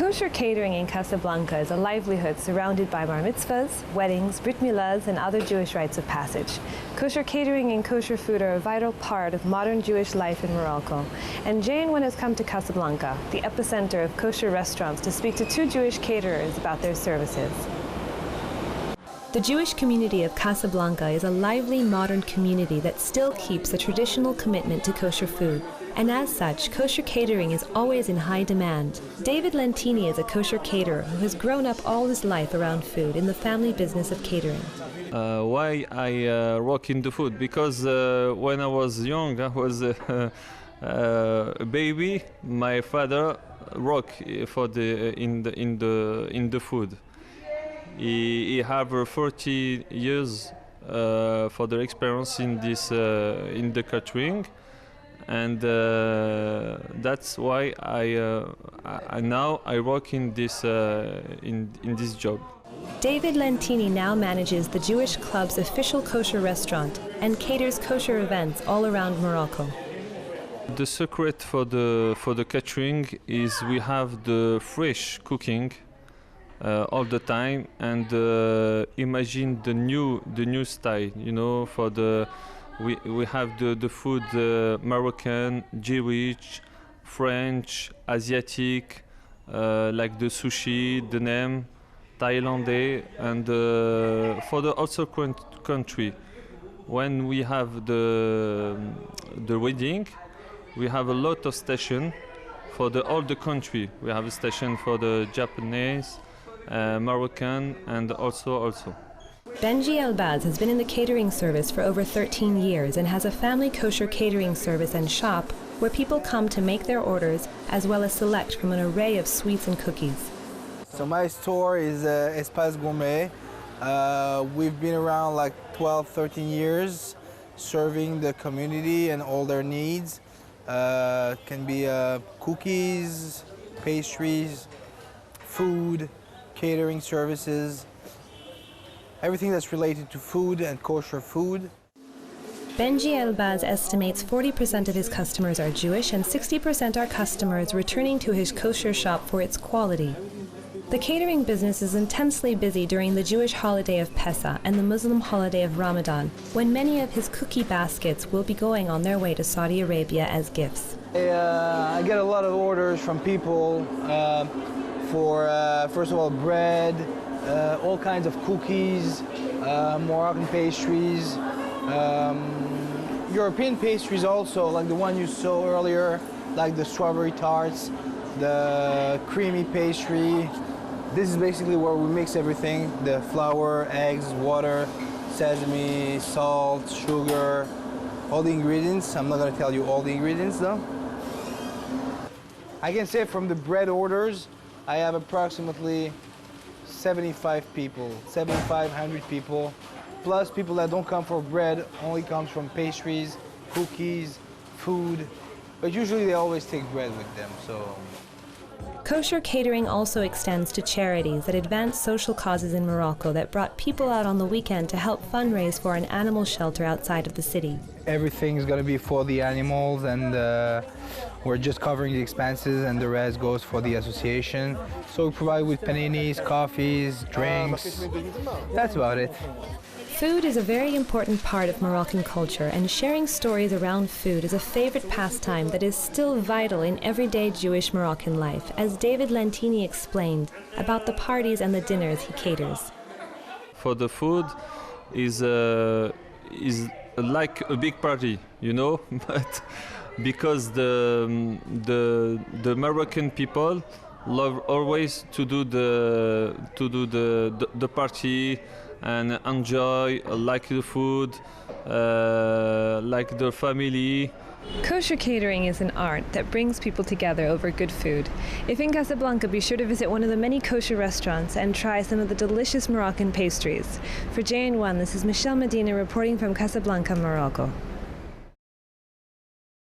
Kosher catering in Casablanca is a livelihood surrounded by barmitzvas, weddings, britmilahs, and other Jewish rites of passage. Kosher catering and kosher food are a vital part of modern Jewish life in Morocco, and JN1 has come to Casablanca, the epicenter of kosher restaurants, to speak to two Jewish caterers about their services. The Jewish community of Casablanca is a lively, modern community that still keeps a traditional commitment to kosher food. And as such, kosher catering is always in high demand. David Lentini is a kosher caterer who has grown up all his life around food in the family business of catering. Why I work in the food? Because when I was young, I was a baby. My father worked for in the food. He have 40 years for the experience in this in the catering, and that's why I now work in this this job. David Lentini now manages the Jewish Club's official kosher restaurant and caters kosher events all around Morocco. The secret for the catering is we have the fresh cooking all the time, and imagine the new style. You know, for we have the food Moroccan, Jewish, French, Asiatic, like the sushi, the nem, Thailandais, and for the also country. When we have the wedding, we have a lot of station for all the country. We have a station for the Japanese, Moroccan, and also. Benji Elbaz has been in the catering service for over 13 years and has a family kosher catering service and shop where people come to make their orders as well as select from an array of sweets and cookies. So my store is Espace Gourmet. We've been around like 12, 13 years serving the community and all their needs. Can be cookies, pastries, food, catering services, everything that's related to food and kosher food. Benji Elbaz estimates 40% of his customers are Jewish and 60% are customers returning to his kosher shop for its quality. The catering business is intensely busy during the Jewish holiday of Pesach and the Muslim holiday of Ramadan, when many of his cookie baskets will be going on their way to Saudi Arabia as gifts. I get a lot of orders from people for, first of all, bread, all kinds of cookies, Moroccan pastries, European pastries also, like the one you saw earlier, like the strawberry tarts, the creamy pastry. This is basically where we mix everything, the flour, eggs, water, sesame, salt, sugar, all the ingredients. I'm not going to tell you all the ingredients though. I can say from the bread orders, I have approximately 75 people, 7,500 people, plus people that don't come for bread, only comes from pastries, cookies, food, but usually they always take bread with them, so. Kosher catering also extends to charities that advance social causes in Morocco that brought people out on the weekend to help fundraise for an animal shelter outside of the city. Everything is going to be for the animals, and we're just covering the expenses, and the rest goes for the association. So we provide with paninis, coffees, drinks. That's about it. Food is a very important part of Moroccan culture, and sharing stories around food is a favorite pastime that is still vital in everyday Jewish Moroccan life, as David Lentini explained about the parties and the dinners he caters. For the food is like a big party, you know, but because the Moroccan people love always to do the party and enjoy, like the food, like the family. Kosher catering is an art that brings people together over good food. If in Casablanca, be sure to visit one of the many kosher restaurants and try some of the delicious Moroccan pastries. For JN1, this is Michelle Medina reporting from Casablanca, Morocco.